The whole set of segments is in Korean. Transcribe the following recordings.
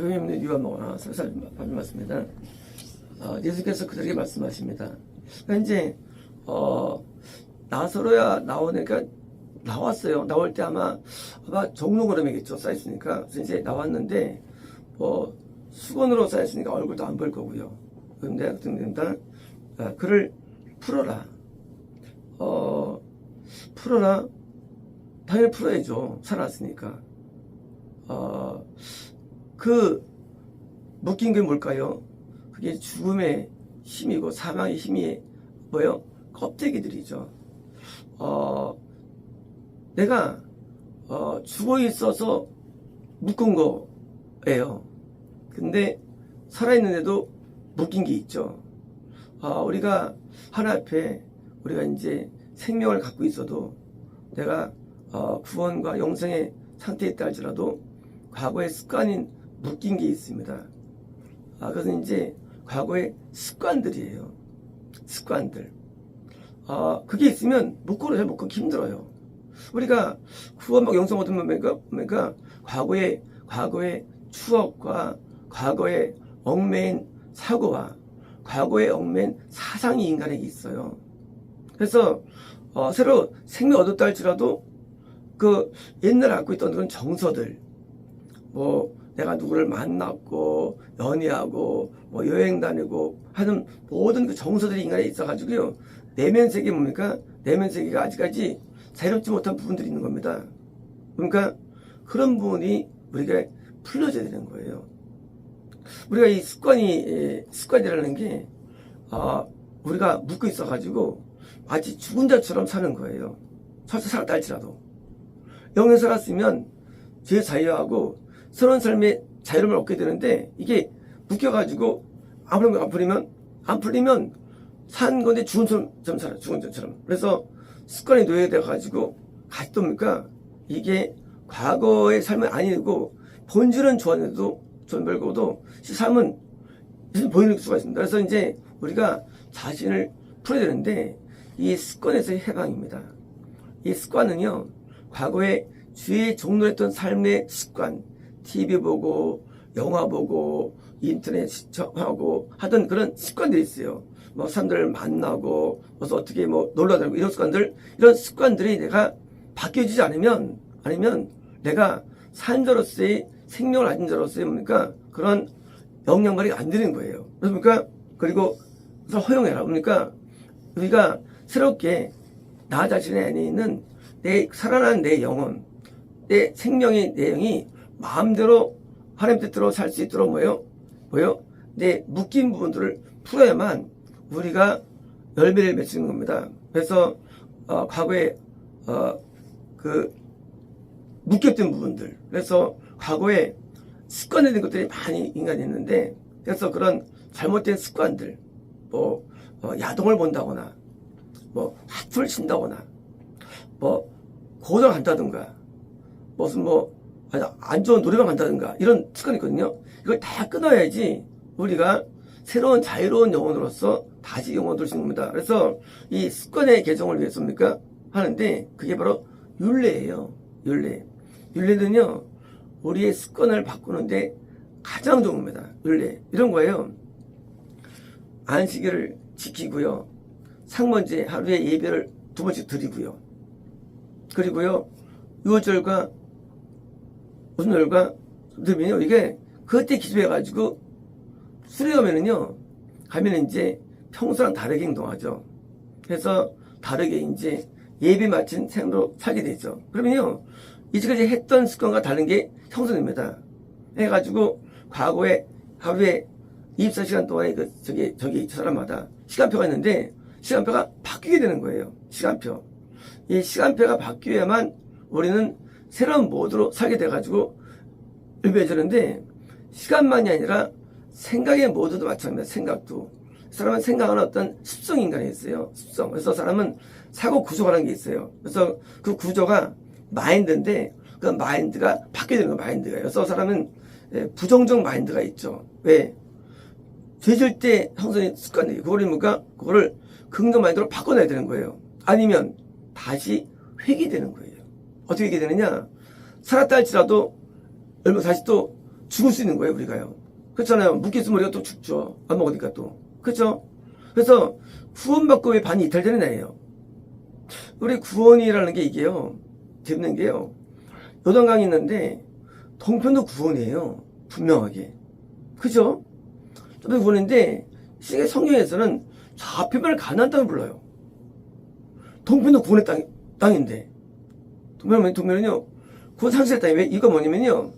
교회 없는 이유가 뭐나 살살 말씀하십니다. 예수께서 그들에게 말씀하십니다. 현재 나서로야 나오니까 나왔어요. 나올 때 아마 종로그램이겠죠. 쌓였으니까. 그래서 이제 나왔는데 수건으로 쌓였으니까 얼굴도 안 보일 거고요. 그런데 그렇습니다. 그를 풀어라. 풀어라. 당연히 풀어야죠. 살아났으니까. 그 묶인 게 뭘까요? 그게 죽음의 힘이고 사망의 힘이 뭐요? 껍데기들이죠. 내가 죽어 있어서 묶은 거예요. 근데 살아있는데도 묶인 게 있죠. 우리가 하나님 앞에 우리가 이제 생명을 갖고 있어도 내가 구원과 영생의 상태에 있다 할지라도 과거의 습관인 묶인 게 있습니다. 그것은 이제 과거의 습관들이에요. 습관들. 그게 있으면 묶기 힘들어요. 우리가 구원받고 영생 얻으면 뭔가 과거의 추억과 과거의 얽매인 사고와 과거의 얽매인 사상이 인간에게 있어요. 그래서 새로 생명 얻었다 할지라도 그 옛날에 갖고 있던 그런 정서들, 내가 누구를 만났고 연애하고 여행 다니고 하는 모든 그 정서들이 인간에 있어가지고요, 내면 세계 뭡니까? 내면 세계가 아직까지 자유롭지 못한 부분들이 있는 겁니다. 그러니까 그런 부분이 우리가 풀려져야 되는 거예요. 우리가 이 습관이라는 게 우리가 묶여 있어가지고 마치 죽은 자처럼 사는 거예요. 설사 살았다 할지라도. 영에 살았으면 죄 자유하고 새로운 삶의 자유를 얻게 되는데, 이게 묶여가지고 안 풀리면 산 건데 죽은 것처럼 살아. 죽은 것처럼. 그래서 습관이 노예돼가지고 다시 또 뭡니까? 이게 과거의 삶은 아니고 본질은 좋았는데도 별거도 삶은 보이는 수가 있습니다. 그래서 이제 우리가 자신을 풀어야 되는데 이 습관에서의 해방입니다. 이 습관은요, 과거에 죄의 종로했던 삶의 습관, TV 보고 영화 보고 인터넷 시청하고 하던 그런 습관들이 있어요. 사람들을 만나고 어떻게 놀러 다니고 이런 습관들이 내가 바뀌어지지 않으면 내가 산 자로서의 생명을 가진 자로서의 뭡니까? 그런 영향발이 안 되는 거예요. 그러니까 그리고 허용해라. 그러니까 우리가 새롭게 나 자신의 안에 있는 살아난 내 영혼, 내 생명의 내용이 마음대로 하나님 뜻대로 살 수 있도록 내 묶인 부분들을 풀어야만 우리가 열매를 맺는 겁니다. 그래서 과거에 그 묶였던 부분들, 그래서 과거에 습관화된 것들이 많이 인간이 있는데, 그래서 그런 잘못된 습관들, 야동을 본다거나 하트를 친다거나 고등을 간다든가 무슨 안 좋은 노래방 간다든가 이런 습관이 있거든요. 이걸 다 끊어야지 우리가 새로운 자유로운 영혼으로서 다시 영혼을 들 수 있는 겁니다. 그래서 이 습관의 개정을 위해서입니까? 하는데 그게 바로 율례예요. 율례는요, 우리의 습관을 바꾸는데 가장 좋은 겁니다. 율례. 이런 거예요. 안식일을 지키고요. 상번제 하루에 예배를 2번씩 드리고요. 그리고요, 유월절과 무슨 절과 들으면요, 이게 그때 기도해가지고 수련하면은 이제 평소랑 다르게 행동하죠. 그래서 다르게 이제 예배 마친 생으로 살게 되죠. 그러면요, 이제까지 했던 습관과 다른 게 형성됩니다. 해가지고 과거에 하루에 24시간 동안에 저 사람마다 시간표가 있는데 시간표가 바뀌게 되는 거예요. 시간표. 이 시간표가 바뀌어야만 우리는 새로운 모드로 살게 돼가지고 일배해주는데, 시간만이 아니라 생각의 모드도 마찬가지입니다. 생각도. 사람은 생각하는 어떤 습성 인간이 있어요. 습성. 그래서 사람은 사고 구조라는 게 있어요. 그래서 그 구조가 마인드인데 그 마인드가 바뀌게 되는 거예요. 마인드가. 그래서 사람은 부정적 마인드가 있죠. 왜? 죄질 때 형성된 습관들이 그거를 긍정 마인드로 바꿔놔야 되는 거예요. 아니면 다시 회귀되는 거예요. 어떻게 회귀되느냐? 살았다 할지라도 얼마 다시 또 죽을 수 있는 거예요, 우리가요. 그렇잖아요. 묵겠으면 우리가 또 죽죠. 안 먹으니까 또. 그렇죠? 그래서 구원받고 왜 반이 이탈되는 애예요. 우리 구원이라는 게 이게요. 재밌는 게요. 요단강이 있는데 동편도 구원이에요. 분명하게. 그죠? 저도 구원인데 성경에서는 좌편을 가나안 땅을 불러요. 동편도 구원의 땅인데 동편은요 구원 상실의 땅이 왜 이거 뭐냐면요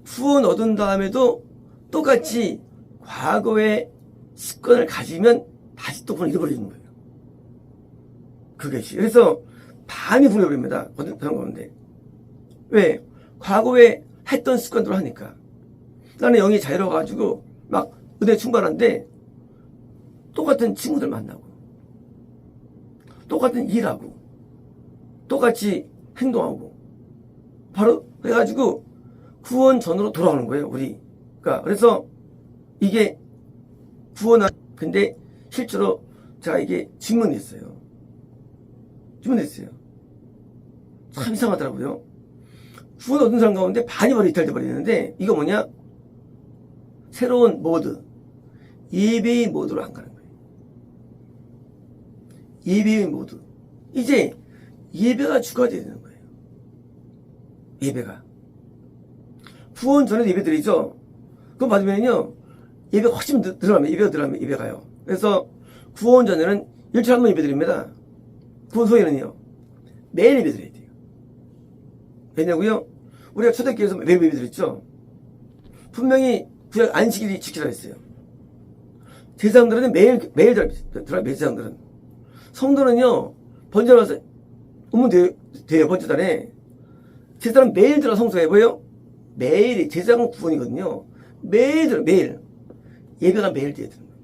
구원 얻은 다음에도 똑같이 과거의 습관을 가지면 다시 또 구원 잃어버리는 거예요. 그것이 그래서 반이 불려버립니다. 어떤 가운데 왜 과거에 했던 습관대로 하니까 나는 영이 자유로워가지고 막 은혜 충만한데 똑같은 친구들 만나고 똑같은 일하고 똑같이 행동하고 바로 그래가지고 구원 전으로 돌아오는 거예요 우리가. 그래서 이게 구원한 근데 실제로 제가 이게 질문했어요. 참 이상하더라고요. 구원 얻은 사람 가운데 반이 바로 이탈돼 버리는데 이거 뭐냐 새로운 모드 예배의 모드로 안 가는 거예요. 예배의 모드. 이제 예배가 주가 되는 거예요. 예배가. 구원 전에 예배 드리죠. 그거 받으면요. 예배가 훨씬 늘어나면 예배가요. 그래서 구원 전에는 일주일에 한 번 예배 드립니다. 구원 후에는요. 매일 예배 드려야 돼요. 왜냐고요? 우리가 초대교회에서 매일 예배 드렸죠. 분명히 구약 안식일이 지키라 했어요. 제사장들은 매일 들어요. 제사장들은. 성도는요, 번제 와서, 오면 돼요, 번제단에. 제사장은 매일 들어 성소에 뭐예요? 매일이, 제사장은 구원이거든요. 매일 들어, 매일. 예배가 매일 돼야 되는 거예요.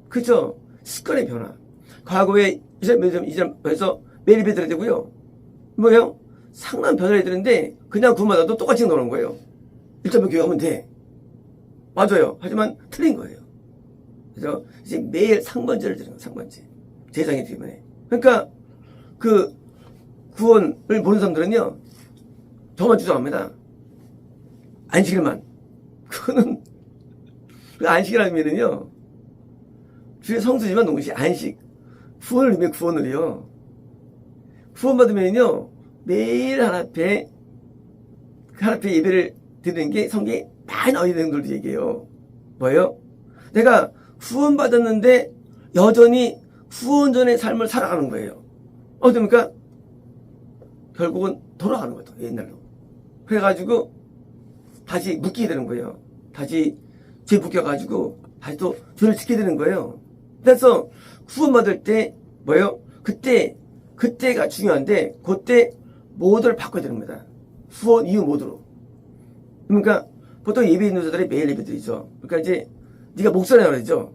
그죠? 습관의 변화. 과거에 이전에서 매일 예배 드려야 되고요. 뭐예요? 상당한 변화를 해야 되는데, 그냥 구원받아도 똑같이 노는 거예요. 1.5 교회 하면 돼. 맞아요. 하지만 틀린 거예요. 그래서 이제 매일 상번제를 드리는 거예요, 상번제. 제사장이 때문에. 그러니까 그 구원을 모르는 사람들은요 저만 주장합니다. 안식일만. 그거는 안식이라면은요 주의 성수지만 동시에 안식 구원을 위해 구원을요 구원 받으면요 매일 하나님께 예배를 드리는 게 성경에 많이 나와 있는 분들도 얘기해요. 뭐예요? 내가 구원 받았는데 여전히 구원 전의 삶을 살아가는 거예요. 어떻습니까? 결국은 돌아가는 거죠. 옛날로. 그래가지고 다시 묶이게 되는 거예요. 다시 죄 묶여가지고 다시 또 죄를 짓게 되는 거예요. 그래서 구원받을 때 뭐예요? 그때가 중요한데 그때 모드를 바꿔야 됩니다. 구원 이후 모드로. 그러니까 보통 예배 있는 자들이 매일 예배 드리죠. 그러니까 이제 네가 목사라고 그러죠.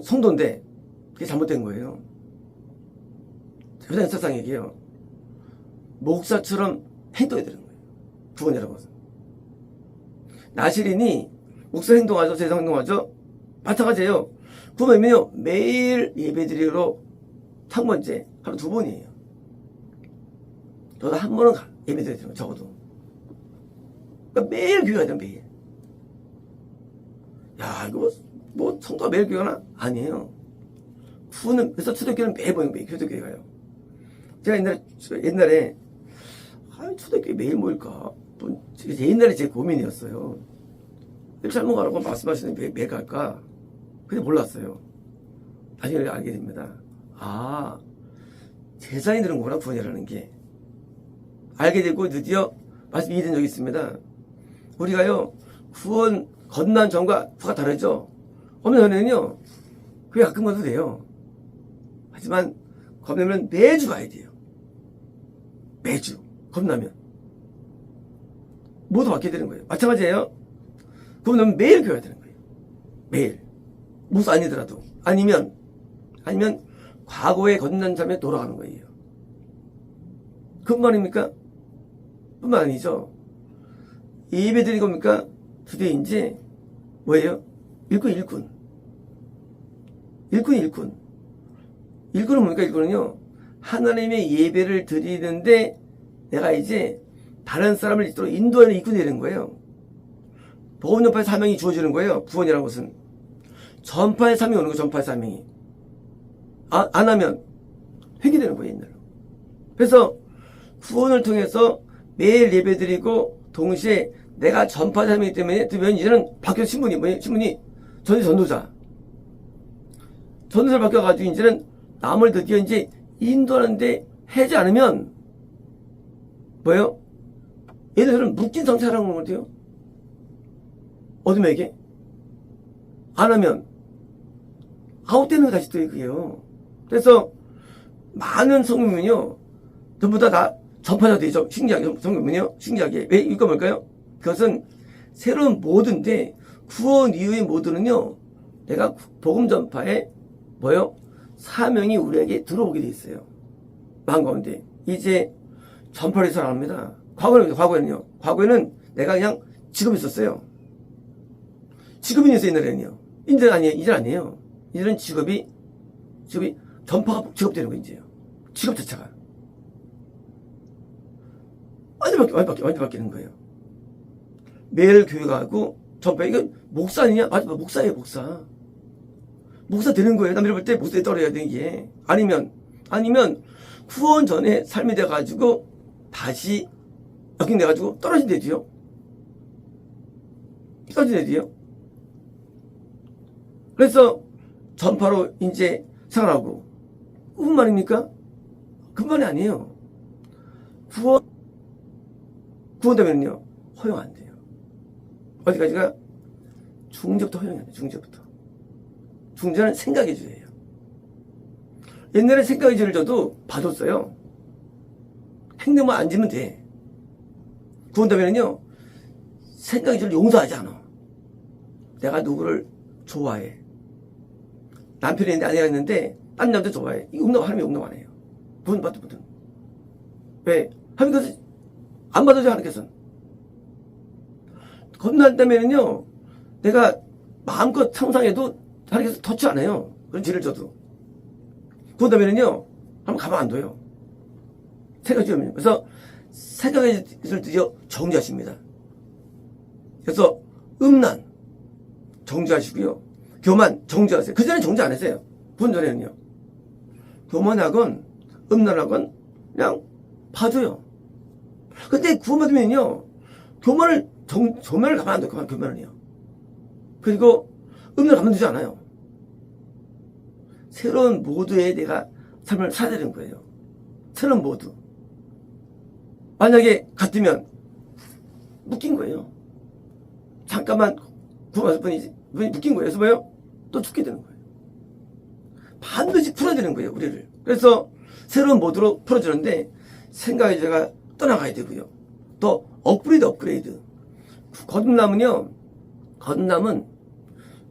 성도인데 그게 잘못된 거예요. 회장 사상 얘기해요. 목사처럼 행동해야 되는 거예요. 구원이라고 해서. 나시린이 목사 행동하죠? 세상 행동하죠? 마찬가지예요. 구원이면요 매일 예배드리러 한 번째 하루 2번이에요. 저도 한 번은 예배드려야 되는 거예요. 적어도. 그러니까 매일 교회 가야 돼요. 매일. 야 이거 뭐 성도가 매일 교회 가나? 아니에요. 구원은 그래서 초대교회는 매일 모여요. 매일 초대교회 가요. 제가 옛날에 초대교회 매일 모일까? 옛날에 제 고민이었어요. 잘못 가라고 말씀하시는 매일 갈까? 근데 몰랐어요. 나중에 알게 됩니다. 아, 제사장이 되는구나, 구원이라는 게. 알게 되고 드디어 말씀이 이해된 적이 있습니다. 우리가요, 구원 건난 전과 후가 다르죠? 어느 전에는요, 그게 가끔 가도 돼요. 하지만, 겁나면 매주 가야 돼요. 매주. 겁나면. 모두 받게 되는 거예요. 마찬가지예요. 겁나면 매일 교회가 되는 거예요. 매일. 무슨 아니더라도. 아니면, 과거에 건넌 삶에 돌아가는 거예요. 그뿐 아닙니까? 뿐만 아니죠. 예배 드린 겁니까? 드디어 이제, 뭐예요? 일꾼. 일꾼은 뭡니까? 일꾼은요, 하나님의 예배를 드리는데, 내가 이제, 다른 사람을 있도록 인도하는 일꾼이 되는 거예요. 복음 전파의 사명이 주어지는 거예요. 구원이라는 것은. 전파의 사명이 오는 거예요. 전파의 사명이. 안 하면 회개되는 거예요. 옛날로. 그래서 구원을 통해서 매일 예배드리고 동시에 내가 전파의 사명이기 때문에 이제는 바뀌어 신분이 뭐예요? 신분이 전도자. 전도자를 바뀌어가지고 이제는 남을 드디어 이제 인도하는데 하지 않으면 뭐예요? 얘네들은 묶인 상태라는 건 어때요? 어둠에게 안 하면 아웃되는 거 다시 또 이거예요. 그래서 많은 성경은요 전부 다 전파자 되죠. 신기하게 성경은요 신기하게 왜 이거 뭘까요? 그것은 새로운 모드인데 구원 이후의 모드는요 내가 복음 전파에 뭐요? 사명이 우리에게 들어오게 돼 있어요. 마음 가운데 이제 전파를 해서 안 합니다. 과거에는 내가 그냥 직업이 있었어요. 직업이 있어요. 옛날에는요. 이제는 아니에요. 이제는 직업이 전파가 직업 되는 거 이제요. 직업 자체가 완전 바뀌는 거예요. 매일 교회 가고 전파 이거 목사 아니냐? 맞아, 목사예요, 목사. 목사 되는 거예요. 남들 볼 때 목사에 떨어야 되는 게 아니면 구원 전에 삶이 돼가지고 다시 역행돼가지고 떨어진대지요. 떨어진대지요. 그래서 전파로 이제 생활하고 그분 말입니까? 그분만이 아니에요. 구원되면요 허용 안 돼요. 어디까지가? 중재부터 허용이 안 돼요. 중재는 생각의 주예요. 옛날에 생각의 주를 줘도 봐줬어요. 행동만 안 지면 돼. 구원되면요 생각의 주를 용서하지 않아. 내가 누구를 좋아해. 남편이 있는데 아내가 있는데 딴 남자 좋아해. 이 하나님이 용납 안 해요. 구원받든. 왜? 하나님께서 안 받아줘요. 하나님께서는. 겁난다면요 내가 마음껏 상상해도 하나님께서 터치 안 해요. 그런 죄를 져도. 구원되면요 한번 가만 안 둬요. 생각이 좀. 그래서 생각의 것을 드디어 정지하십니다. 그래서 음란 정지하시고요. 교만 정지하세요. 그전에 정지 안 했어요. 구원 전에는요. 교만하건 음란하건 그냥 봐줘요. 근데 구원 받으면요 교만을 가만 안 둬요. 교만은요. 그리고 음란을 가만두지 않아요. 새로운 모드에 내가 삶을 살아야 되는 거예요. 새로운 모드. 만약에 같으면 묶인 거예요. 잠깐만 구원받을 분이 묶인 거예요. 그래서 뭐예요? 또 죽게 되는 거예요. 반드시 풀어야 되는 거예요. 우리를. 그래서 새로운 모드로 풀어주는데 생각의 죄가 떠나가야 되고요. 또 업그레이드. 거듭남은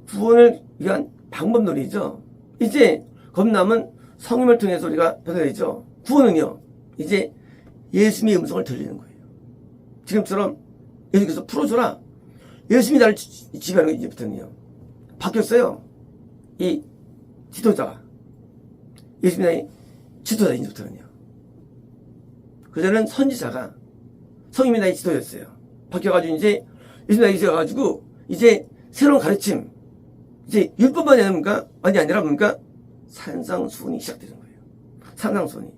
구원을 위한 방법론이죠. 이제 거듭남은 성령을 통해서 우리가 변화되죠. 구원은요 이제 예수님의 음성을 들리는 거예요. 지금처럼 예수님께서 풀어줘라. 예수님이 나를 지배하는 거 이제부터는요 바뀌었어요. 이 지도자가 예수님이 나의 지도자 이제부터는요. 그전에는 선지자가 성령이 나의 지도였어요. 바뀌어가지고 이제 예수님이 나의 지도가지고 이제 새로운 가르침 이제 율법만이 아니라 뭡니까? 산상수훈이 시작되는 거예요. 산상수훈이.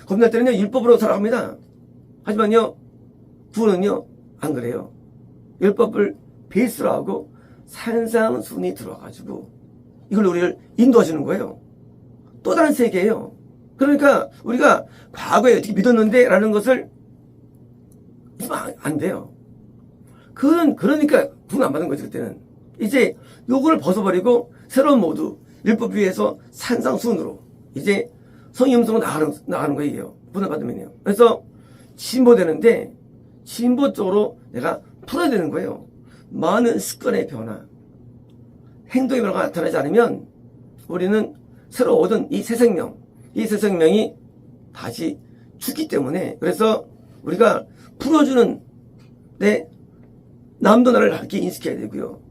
겁날 때는요 율법으로 살아갑니다. 하지만요 구원은요 안 그래요. 율법을 베이스로 하고 산상수훈이 들어와가지고 이걸로 우리를 인도하시는 거예요. 또 다른 세계예요. 그러니까 우리가 과거에 어떻게 믿었는데 라는 것을 안 돼요. 그러니까 구원 안 받은 거지 그때는. 이제 요거를 벗어버리고 새로운 모두 율법 위에서 산상수훈으로 이제 성의 음성으로 나가는 거예요. 구원 받으면요. 그래서 진보되는데 진보 쪽으로 내가 풀어야 되는 거예요. 많은 습관의 변화, 행동의 변화가 나타나지 않으면 우리는 새로 얻은 이 새 생명이 다시 죽기 때문에 그래서 우리가 풀어주는 남도 나를 함께 인식해야 되고요.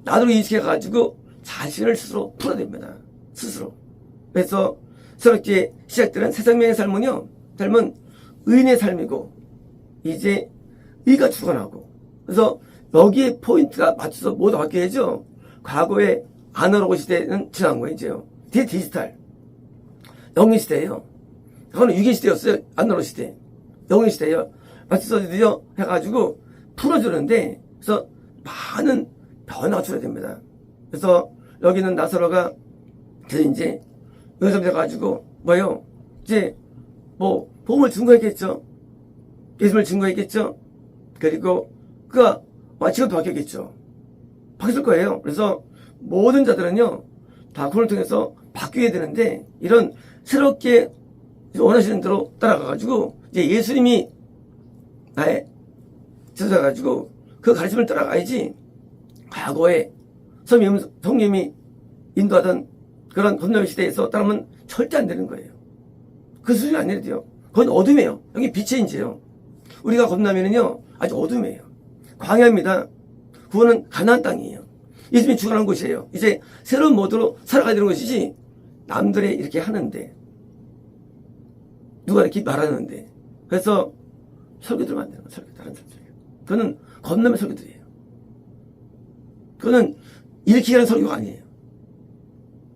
나도 인식해가지고 자신을 스스로 풀어야 됩니다. 스스로. 그래서 새롭게 시작되는 새 생명의 삶은 의인의 삶이고 이제 의가 죽어나고 그래서 여기에 포인트가 맞춰서 모두 바뀌어야죠. 과거에 아날로그 시대는 지난 거예요, 이제요. 뒤에 디지털. 영인 시대예요. 그거는 6인 시대였어요. 아날로그 시대. 영인 시대예요. 맞춰서 드디어 해가지고 풀어주는데, 그래서 많은 변화가 출현됩니다. 그래서 여기는 나사로가 이제 여기서 돼가지고 뭐예요? 이제 뭐 복음을 증거했겠죠. 예수님을 증거했겠죠. 그리고 그가 직업도 바뀌었겠죠. 바뀔 거예요. 그래서 모든 자들은요 다 그걸 통해서 바뀌어야 되는데, 이런 새롭게 원하시는 대로 따라가가지고 이제 예수님이 나의 제자가지고 그 가르침을 따라가야지, 과거에 성님이 인도하던 그런 겁나는 시대에서 따르면 절대 안 되는 거예요. 그 수준이 아니라 돼요. 그건 어둠이에요. 여기 빛의 인재예요. 우리가 겁나면은요 아주 어둠이에요. 광야입니다. 그거는 가나안 땅이에요. 예수님이 죽어난 곳이에요. 이제 새로운 모드로 살아가야 되는 것이지, 남들이 이렇게 하는데 누가 이렇게 말하는데, 그래서 설교 들으면 안 되는 거예요. 설교, 다른 설교. 그거는 겁나면 설교들이에요. 그거는 일으키게 하는 설교가 아니에요.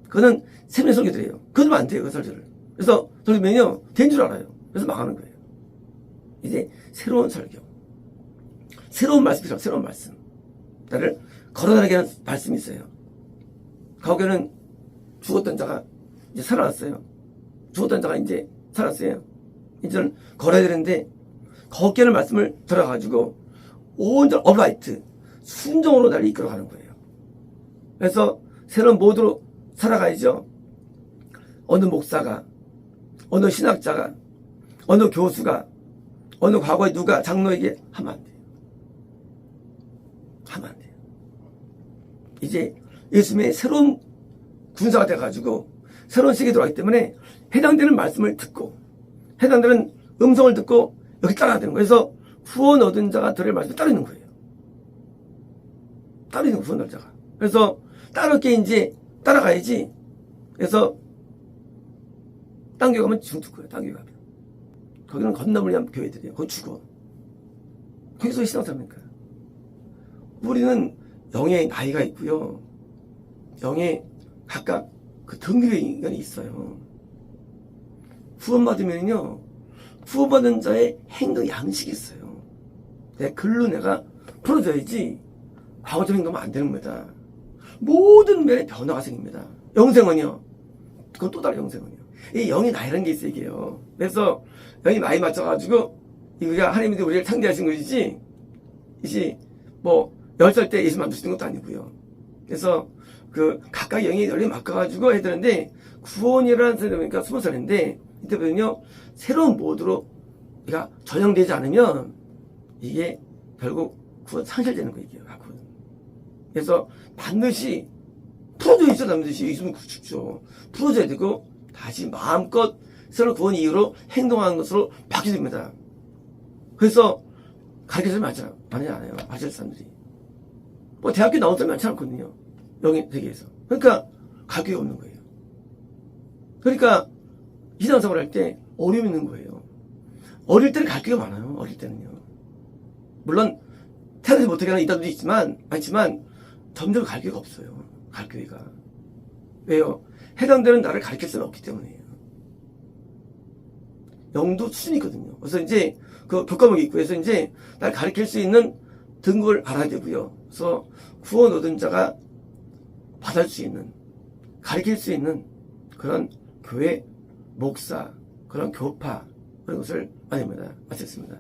그거는 세밀한 설교들이에요. 그러면 안 돼요, 그 설교를. 그래서 설교면요 된 줄 알아요. 그래서 망하는 거예요. 이제 새로운 설교, 새로운 말씀 필요해요. 새로운 말씀. 나를 걸어다니게 하는 말씀이 있어요. 거기는 죽었던 자가 이제 살아났어요. 죽었던 자가 이제 살았어요. 이제는 걸어야 되는데, 거기에는 말씀을 들어가지고 온전 어라이트, 순종으로 나를 이끌어가는 거예요. 그래서 새로운 모드로 살아가야죠. 어느 목사가, 어느 신학자가, 어느 교수가, 어느 과거에 누가 장로에게 하면 안 돼요. 하면 안 돼요. 이제 예수님의 새로운 군사가 돼가지고 새로운 세계에 들어가기 때문에 해당되는 말씀을 듣고 해당되는 음성을 듣고 여기 따라야 되는 거예요. 그래서 후원 얻은 자가 들을 말씀을 따르는 거예요. 따르는 거예요, 후원 얻은 자가. 그래서 따르게 이제 따라가야지. 그래서 딴 교회 가면 죽을 거예요. 딴 교회 가면. 거기는 건너물 위한 교회들이에요. 거기 죽어. 거기서 신앙사입니까? 우리는 영의 나이가 있고요. 영의 각각 그 등급의 인간이 있어요. 후원받으면요, 후원받은 자의 행동 양식이 있어요. 내 글로 내가 풀어줘야지 과거적인 행동하면 안 되는 겁니다. 모든 면에 변화가 생깁니다. 영생은요, 그건 또 다른 영생은요. 이 영의 나이라는 게 있어요, 이게요. 그래서 영이 나이 맞춰가지고, 이거가 하나님이 우리를 상대하신 것이지, 이제 뭐 10살 때 예수 만드시는 것도 아니고요. 그래서 그 각각 영이 열리 바꿔가지고 해야 되는데, 구원이라는 소리 보니까 20살인데, 이때부터는요 새로운 모드로 우리가 전형되지 않으면 이게 결국 구원 상실되는 거예요. 이게 구원. 그래서 반드시 풀어줘야죠. 반드시 예수님 죽죠. 풀어줘야 되고 다시 마음껏 새로운 구원 이후로 행동하는 것으로 바뀌게 됩니다. 그래서 가르쳐주면 많지 않아요. 아실 사람들이. 뭐 대학교 나온 사람이 많지 않거든요. 영의 세계에서. 그러니까 가르침이 없는 거예요. 그러니까 신앙생활 할 때 어려움이 있는 거예요. 어릴 때는 가르침이 많아요. 어릴 때는요. 물론 태어나지 못하게 하는 이단도 많지만 점점 가르침이 없어요. 가르침이가. 왜요? 해당되는 나를 가르칠 수는 없기 때문이에요. 영도 수준이 있거든요. 그래서 이제 그 교과목이 있고, 그래서 이제 날 가르칠 수 있는 등급을 알아야 되고요. 그래서 구원 얻은 자가 받을 수 있는, 가르칠 수 있는 그런 교회, 목사, 그런 교파, 그런 것을 말합니다. 마쳤습니다.